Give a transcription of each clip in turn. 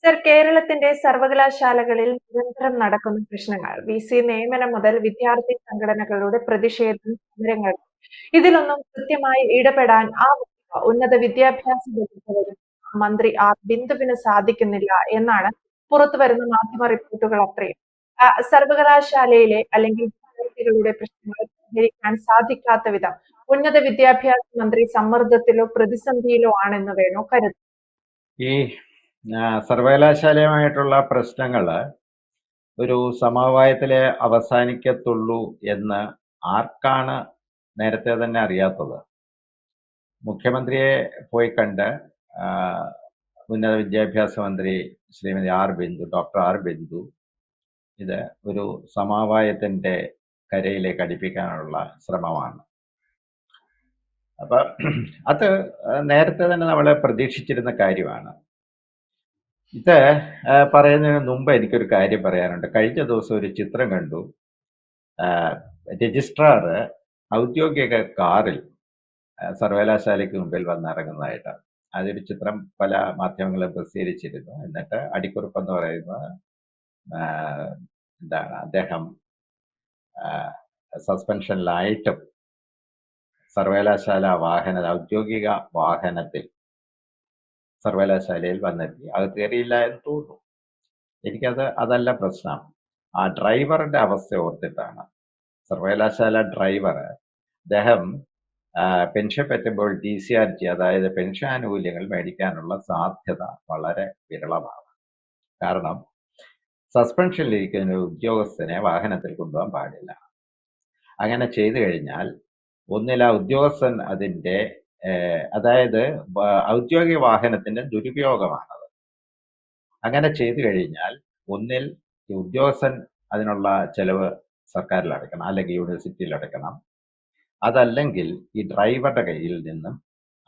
Sir, കേരളത്തിന്റെ സർവകലാശാലകളിൽ നിരന്തരം നടക്കുന്ന പ്രശ്നങ്ങൾ വിസി നിയമനം മുതൽ വിദ്യാർത്ഥി സംഘടനകളുടെ പ്രതിഷേധം, സമരങ്ങൾ ഇതിലൊന്നും കൃത്യമായി ഇടപെടാൻ ആ ഉന്നത വിദ്യാഭ്യാസ വകുപ്പ് മന്ത്രി ആർ ബിന്ദുവിന് സാധിക്കുന്നില്ല എന്നാണ് പുറത്തുവരുന്ന മാധ്യമ റിപ്പോർട്ടുകൾ അത്രയും. സർവകലാശാലയിലെ അല്ലെങ്കിൽ വിദ്യാർത്ഥികളുടെ പ്രശ്നങ്ങൾ പരിഹരിക്കാൻ സാധിക്കാത്ത വിധം ഉന്നത വിദ്യാഭ്യാസ മന്ത്രി സമ്മർദ്ദത്തിലോ പ്രതിസന്ധിയിലോ ആണെന്ന് വേണോ കരുതാൻ. ഈ സർവകലാശാലയുമായിട്ടുള്ള പ്രശ്നങ്ങൾ ഒരു സമവായത്തിലെ അവസാനിക്കത്തുള്ളൂ എന്ന് ആർക്കാണ് നേരത്തെ തന്നെ അറിയാത്തത്? മുഖ്യമന്ത്രിയെ പോയി കണ്ട് ഉന്നത വിദ്യാഭ്യാസ മന്ത്രി ശ്രീമതി ഡോക്ടർ ആർ ബിന്ദു ഇത് ഒരു സമവായത്തിൻ്റെ കരയിലേക്ക് അടുപ്പിക്കാനുള്ള ശ്രമമാണ്. അപ്പം അത് നേരത്തെ തന്നെ നമ്മൾ പ്രതീക്ഷിച്ചിരുന്ന കാര്യമാണ്. ഇത് പറയുന്നതിന് മുമ്പ് എനിക്കൊരു കാര്യം പറയാനുണ്ട്. കഴിഞ്ഞ ദിവസം ഒരു ചിത്രം കണ്ടു. രജിസ്ട്രാർ ഔദ്യോഗിക കാറിൽ സർവകലാശാലയ്ക്ക് മുമ്പിൽ വന്നിറങ്ങുന്നതായിട്ട് അതൊരു ചിത്രം പല മാധ്യമങ്ങളും പ്രസിദ്ധീകരിച്ചിരുന്നു. എന്നിട്ട് അടിക്കുറിപ്പെന്ന് പറയുന്നത് എന്താണ്, അദ്ദേഹം സസ്പെൻഷനിലായിട്ടും സർവകലാശാല ഔദ്യോഗിക വാഹനത്തിൽ സർവകലാശാലയിൽ വന്നെത്തി. അത് കയറിയില്ല എന്ന് തോന്നുന്നു. അതല്ല പ്രശ്നം. ആ ഡ്രൈവറുടെ അവസ്ഥ ഓർത്തിട്ടാണ്. സർവകലാശാല ഡ്രൈവർ അദ്ദേഹം പെൻഷൻ പറ്റുമ്പോൾ TCRG, അതായത് പെൻഷൻ ആനുകൂല്യങ്ങൾ മേടിക്കാനുള്ള സാധ്യത വളരെ വിരളമാണ്. കാരണം സസ്പെൻഷനിലിരിക്കുന്ന ഉദ്യോഗസ്ഥനെ വാഹനത്തിൽ കൊണ്ടുപോകാൻ പാടില്ല. അങ്ങനെ ചെയ്തു കഴിഞ്ഞാൽ ഒന്നിൽ ആ ഉദ്യോഗസ്ഥൻ അതിൻ്റെ അതായത് ഔദ്യോഗിക വാഹനത്തിന്റെ ദുരുപയോഗമാണത്. അങ്ങനെ ചെയ്തു കഴിഞ്ഞാൽ ഒന്നിൽ ഈ ഉദ്യോഗസ്ഥൻ അതിനുള്ള ചെലവ് സർക്കാരിൽ അടയ്ക്കണം, അല്ലെങ്കിൽ യൂണിവേഴ്സിറ്റിയിൽ അടയ്ക്കണം. അതല്ലെങ്കിൽ ഈ ഡ്രൈവറുടെ കയ്യിൽ നിന്നും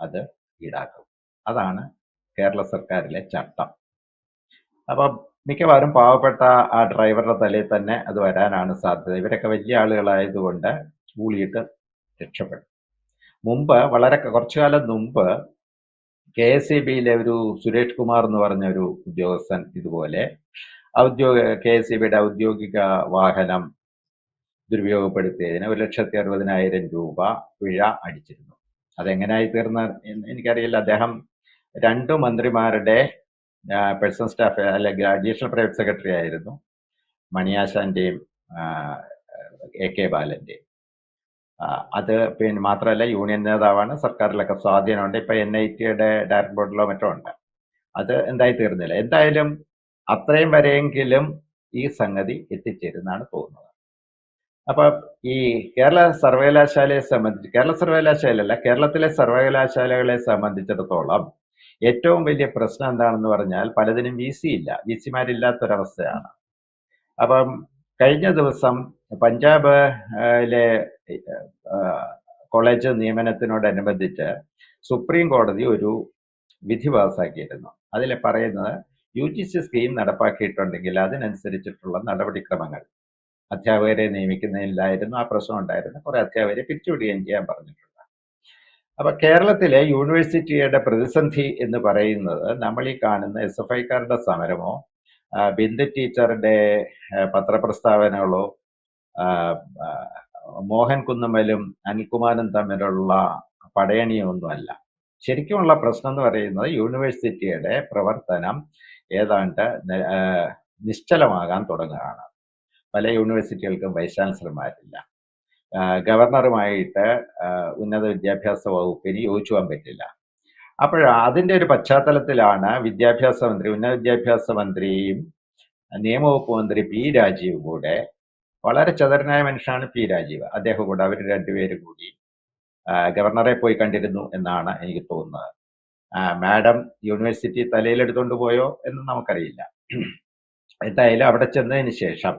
അത് ഈടാക്കും. അതാണ് കേരള സർക്കാരിലെ ചട്ടം. അപ്പം മിക്കവാറും പാവപ്പെട്ട ആ ഡ്രൈവറുടെ തലയിൽ തന്നെ അത് വരാനാണ് സാധ്യത. ഇവരൊക്കെ വലിയ ആളുകളായതുകൊണ്ട് ഊളിയിട്ട് രക്ഷപ്പെടും. കുറച്ചു കാലം മുമ്പ് KSEBയിലെ ഒരു സുരേഷ് കുമാർ എന്ന് പറഞ്ഞ ഒരു ഉദ്യോഗസ്ഥൻ ഇതുപോലെ KSEBയുടെ ഔദ്യോഗിക വാഹനം ദുരുപയോഗപ്പെടുത്തിയതിന് 1,60,60,000 രൂപ പിഴ അടിച്ചിരുന്നു. അതെങ്ങനെയായി തീർന്ന എനിക്കറിയില്ല. അദ്ദേഹം 2 മന്ത്രിമാരുടെ പേഴ്സണൽ സ്റ്റാഫ് അല്ലെങ്കിൽ അഡീഷണൽ പ്രൈവറ്റ് സെക്രട്ടറി ആയിരുന്നു, മണിയാശാന്റെയും AK ബാലന്റെയും. അത് പിന്നെ മാത്രമല്ല യൂണിയൻ നേതാവാണ്, സർക്കാരിലൊക്കെ സ്വാധീനമുണ്ട്. ഇപ്പൊ NITയുടെ ഡയറക്ടർ ബോർഡിലോ മറ്റോ ഉണ്ട്. അത് എന്തായി തീർന്നില്ല. എന്തായാലും അത്രയും വരെയെങ്കിലും ഈ സംഗതി എത്തിച്ചേരുന്നാണ് തോന്നുന്നത്. അപ്പൊ ഈ കേരള സർവകലാശാലയെ സംബന്ധിച്ച്, കേരളത്തിലെ സർവകലാശാലകളെ സംബന്ധിച്ചിടത്തോളം ഏറ്റവും വലിയ പ്രശ്നം എന്താണെന്ന് പറഞ്ഞാൽ പലതിനും VC ഇല്ല, VCമാരില്ലാത്തൊരവസ്ഥയാണ്. അപ്പം കഴിഞ്ഞ ദിവസം പഞ്ചാബിലെ കോളേജ് നിയമനത്തിനോടനുബന്ധിച്ച് സുപ്രീം കോടതി ഒരു വിധി പാസാക്കിയിരുന്നു. അതിൽ പറയുന്നത് UGC സ്കീം നടപ്പാക്കിയിട്ടുണ്ടെങ്കിൽ അതിനനുസരിച്ചിട്ടുള്ള നടപടിക്രമങ്ങൾ, അധ്യാപകരെ നിയമിക്കുന്നതിലായിരുന്നു ആ പ്രശ്നം ഉണ്ടായിരുന്നു. കുറെ അധ്യാപകരെ പിരിച്ചുവിടുകയും ചെയ്യാൻ പറഞ്ഞിട്ടുണ്ട്. അപ്പൊ കേരളത്തിലെ യൂണിവേഴ്സിറ്റിയുടെ പ്രതിസന്ധി എന്ന് പറയുന്നത് നമ്മൾ ഈ കാണുന്ന SFIക്കാരുടെ സമരമോ ബിന്ദു ടീച്ചറുടെ പത്രപ്രസ്താവനകളോ മോഹൻ കുന്നമ്മലും അനിൽകുമാരും തമ്മിലുള്ള പടയണിയൊന്നുമല്ല. ശരിക്കുമുള്ള പ്രശ്നം എന്ന് പറയുന്നത് യൂണിവേഴ്സിറ്റിയുടെ പ്രവർത്തനം ഏതാണ്ട് നിശ്ചലമാകാൻ തുടങ്ങുകയാണ്. പല യൂണിവേഴ്സിറ്റികൾക്കും വൈസ് ചാൻസലർമാരില്ല. ഗവർണറുമായിട്ട് ഉന്നത വിദ്യാഭ്യാസ വകുപ്പിന് യോജിച്ചു പോകാൻ പറ്റില്ല. അപ്പോൾ അതിൻ്റെ ഒരു പശ്ചാത്തലത്തിലാണ് ഉന്നത വിദ്യാഭ്യാസ മന്ത്രിയും നിയമവകുപ്പ് മന്ത്രി P. രാജീവ് കൂടെ, വളരെ ചതുരനായ മനുഷ്യനാണ് P. രാജീവ്, അദ്ദേഹം കൂടെ അവർ രണ്ടുപേരും കൂടി ഗവർണറെ പോയി കണ്ടിരുന്നു എന്നാണ് എനിക്ക് തോന്നുന്നത്. മാഡം യൂണിവേഴ്സിറ്റി തലയിലെടുത്തുകൊണ്ട് പോയോ എന്ന് നമുക്കറിയില്ല. എന്തായാലും അവിടെ ചെന്നതിന് ശേഷം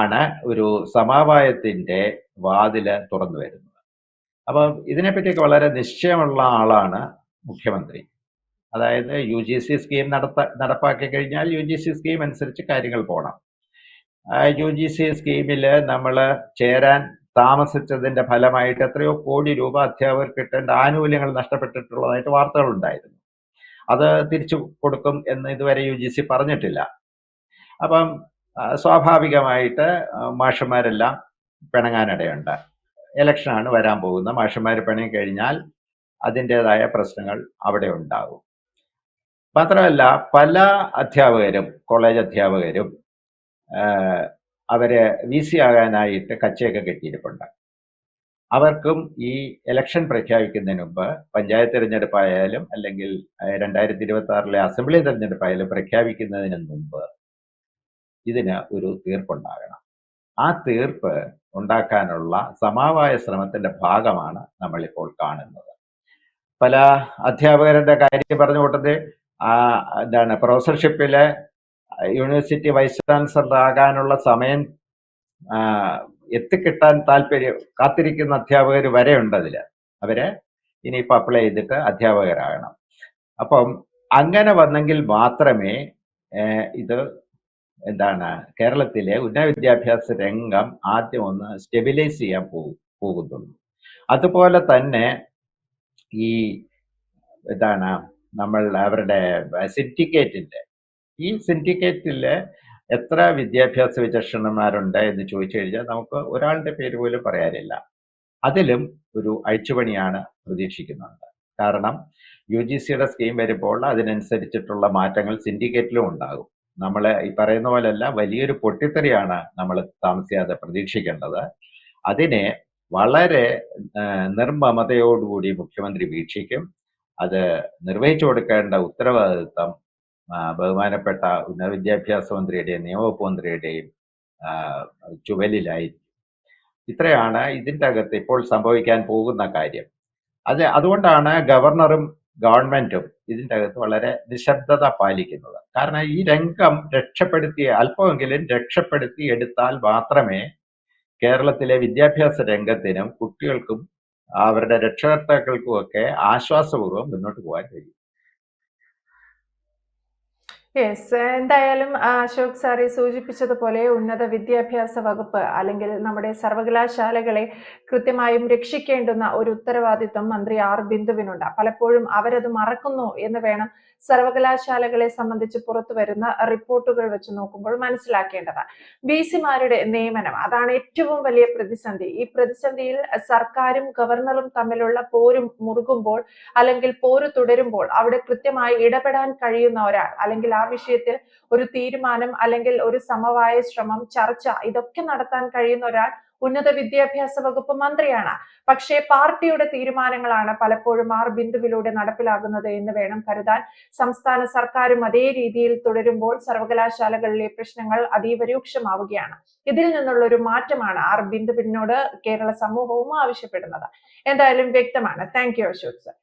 ആണ് ഒരു സമവായത്തിന്റെ വാതില് തുറന്നു വരുന്നത്. അപ്പം ഇതിനെപ്പറ്റിയൊക്കെ വളരെ നിശ്ചയമുള്ള ആളാണ് മുഖ്യമന്ത്രി. അതായത് UGC സ്കീം നടപ്പാക്കി കഴിഞ്ഞാൽ UGC സ്കീം അനുസരിച്ച് കാര്യങ്ങൾ പോകണം. UGC സ്കീമിൽ നമ്മൾ ചേരാൻ താമസിച്ചതിന്റെ ഫലമായിട്ട് എത്രയോ കോടി രൂപ അധ്യാപകർക്ക് കിട്ടേണ്ട ആനുകൂല്യങ്ങൾ നഷ്ടപ്പെട്ടിട്ടുള്ളതായിട്ട് വാർത്തകളുണ്ടായിരുന്നു. അത് തിരിച്ചു കൊടുക്കും എന്ന് ഇതുവരെ UGC പറഞ്ഞിട്ടില്ല. അപ്പം സ്വാഭാവികമായിട്ട് മാഷന്മാരെല്ലാം പിണങ്ങാനിടയുണ്ട്. ഇലക്ഷനാണ് വരാൻ പോകുന്നത്. മാഷന്മാർ പിണങ്ങി കഴിഞ്ഞാൽ അതിൻ്റെതായ പ്രശ്നങ്ങൾ അവിടെ ഉണ്ടാകും. മാത്രമല്ല പല അധ്യാപകരും, കോളേജ് അധ്യാപകരും അവര് VC ആകാനായിട്ട് കച്ചയൊക്കെ കെട്ടിയിരിപ്പുണ്ട്. അവർക്കും ഈ ഇലക്ഷൻ പ്രഖ്യാപിക്കുന്നതിന് മുമ്പ് പഞ്ചായത്ത് തിരഞ്ഞെടുപ്പായാലും അല്ലെങ്കിൽ 2026 അസംബ്ലി തിരഞ്ഞെടുപ്പായാലും പ്രഖ്യാപിക്കുന്നതിന് മുമ്പ് ഇതിന് ഒരു തീർപ്പുണ്ടാകണം. ആ തീർപ്പ് ഉണ്ടാക്കാനുള്ള സമവായ ശ്രമത്തിന്റെ ഭാഗമാണ് നമ്മളിപ്പോൾ കാണുന്നത്. പല അധ്യാപകരുടെ കാര്യം പറഞ്ഞ കൂട്ടത്തിൽ എന്താണ് പ്രൊഫസർഷിപ്പില് യൂണിവേഴ്സിറ്റി വൈസ് ചാൻസലർ ആകാനുള്ള സമയം എത്തിക്കിട്ടാൻ കാത്തിരിക്കുന്ന അധ്യാപകർ വരെ ഉണ്ട് അതില്. അവര് ഇനിയിപ്പോൾ അപ്ലൈ ചെയ്തിട്ട് അധ്യാപകരാകണം. അപ്പം അങ്ങനെ വന്നെങ്കിൽ മാത്രമേ ഇത് എന്താണ് കേരളത്തിലെ ഉന്നത വിദ്യാഭ്യാസ രംഗം ആദ്യം ഒന്ന് സ്റ്റെബിലൈസ് ചെയ്യാൻ പോകുന്നുള്ളൂ. അതുപോലെ തന്നെ ഈ നമ്മൾ അവരുടെ ഈ സിൻഡിക്കേറ്റില് എത്ര വിദ്യാഭ്യാസ വിചക്ഷണന്മാരുണ്ട് എന്ന് ചോദിച്ചു കഴിഞ്ഞാൽ നമുക്ക് ഒരാളുടെ പേര് പോലും പറയാനില്ല. അതിലും ഒരു അഴിച്ചുപണിയാണ് പ്രതീക്ഷിക്കുന്നുണ്ട്. കാരണം UGCയുടെ സ്കീം വരുമ്പോൾ അതിനനുസരിച്ചിട്ടുള്ള മാറ്റങ്ങൾ സിൻഡിക്കേറ്റിലും ഉണ്ടാകും. നമ്മൾ ഈ പറയുന്ന പോലെയല്ല, വലിയൊരു പൊട്ടിത്തെറിയാണ് നമ്മൾ താമസിയാതെ പ്രതീക്ഷിക്കേണ്ടത്. അതിനെ വളരെ നിർമ്മമതയോടുകൂടി മുഖ്യമന്ത്രി വീക്ഷിക്കും. അത് നിർവഹിച്ചു കൊടുക്കേണ്ട ഉത്തരവാദിത്വം ബഹുമാനപ്പെട്ട ഉന്നത വിദ്യാഭ്യാസ മന്ത്രിയുടെയും നിയമവകുപ്പ് മന്ത്രിയുടെയും ചുവലിലായിരിക്കും. ഇത്രയാണ് ഇതിൻ്റെ അകത്ത് ഇപ്പോൾ സംഭവിക്കാൻ പോകുന്ന കാര്യം. അതുകൊണ്ടാണ് ഗവർണറും ഗവൺമെന്റും ഇതിൻ്റെ അകത്ത് വളരെ നിശബ്ദത പാലിക്കുന്നത്. കാരണം ഈ രംഗം അല്പമെങ്കിലും രക്ഷപ്പെടുത്തി എടുത്താൽ മാത്രമേ കേരളത്തിലെ വിദ്യാഭ്യാസ രംഗത്തിനും കുട്ടികൾക്കും അവരുടെ രക്ഷകർത്താക്കൾക്കും ഒക്കെ ആശ്വാസപൂർവ്വം മുന്നോട്ട് പോകാൻ കഴിയും. യെസ്, എന്തായാലും അശോക് സാറി സൂചിപ്പിച്ചതുപോലെ ഉന്നത വിദ്യാഭ്യാസ വകുപ്പ് അല്ലെങ്കിൽ നമ്മുടെ സർവകലാശാലകളെ കൃത്യമായും രക്ഷിക്കേണ്ടുന്ന ഒരു ഉത്തരവാദിത്വം മന്ത്രി ബിന്ദുവിനുണ്ട്. പലപ്പോഴും അവരത് മറക്കുന്നു എന്ന് വേണം സർവകലാശാലകളെ സംബന്ധിച്ച് പുറത്തു വരുന്ന റിപ്പോർട്ടുകൾ വെച്ച് നോക്കുമ്പോൾ മനസ്സിലാക്കേണ്ടത്. VC-മാരുടെ നിയമനം, അതാണ് ഏറ്റവും വലിയ പ്രതിസന്ധി. ഈ പ്രതിസന്ധിയിൽ സർക്കാരും ഗവർണറും തമ്മിലുള്ള പോരും മുറുകുമ്പോൾ അല്ലെങ്കിൽ പോര് തുടരുമ്പോൾ അവിടെ കൃത്യമായി ഇടപെടാൻ കഴിയുന്ന ഒരാൾ അല്ലെങ്കിൽ ആ വിഷയത്തിൽ ഒരു തീരുമാനം അല്ലെങ്കിൽ ഒരു സമവായ ശ്രമം, ചർച്ച ഇതൊക്കെ നടത്താൻ കഴിയുന്ന ഒരാൾ ഉന്നത വിദ്യാഭ്യാസ വകുപ്പ് മന്ത്രിയാണ്. പക്ഷേ പാർട്ടിയുടെ തീരുമാനങ്ങളാണ് പലപ്പോഴും ബിന്ദുവിലൂടെ നടപ്പിലാകുന്നത് എന്ന് വേണം കരുതാൻ. സംസ്ഥാന സർക്കാരും അതേ രീതിയിൽ തുടരുമ്പോൾ സർവകലാശാലകളിലെ പ്രശ്നങ്ങൾ അതീവ രൂക്ഷമാവുകയാണ്. ഇതിൽ നിന്നുള്ള ഒരു മാറ്റമാണ് ബിന്ദുവിനോട് കേരള സമൂഹവും ആവശ്യപ്പെടുന്നത്. എന്തായാലും വ്യക്തമാണ്. Thank you Ashok sir.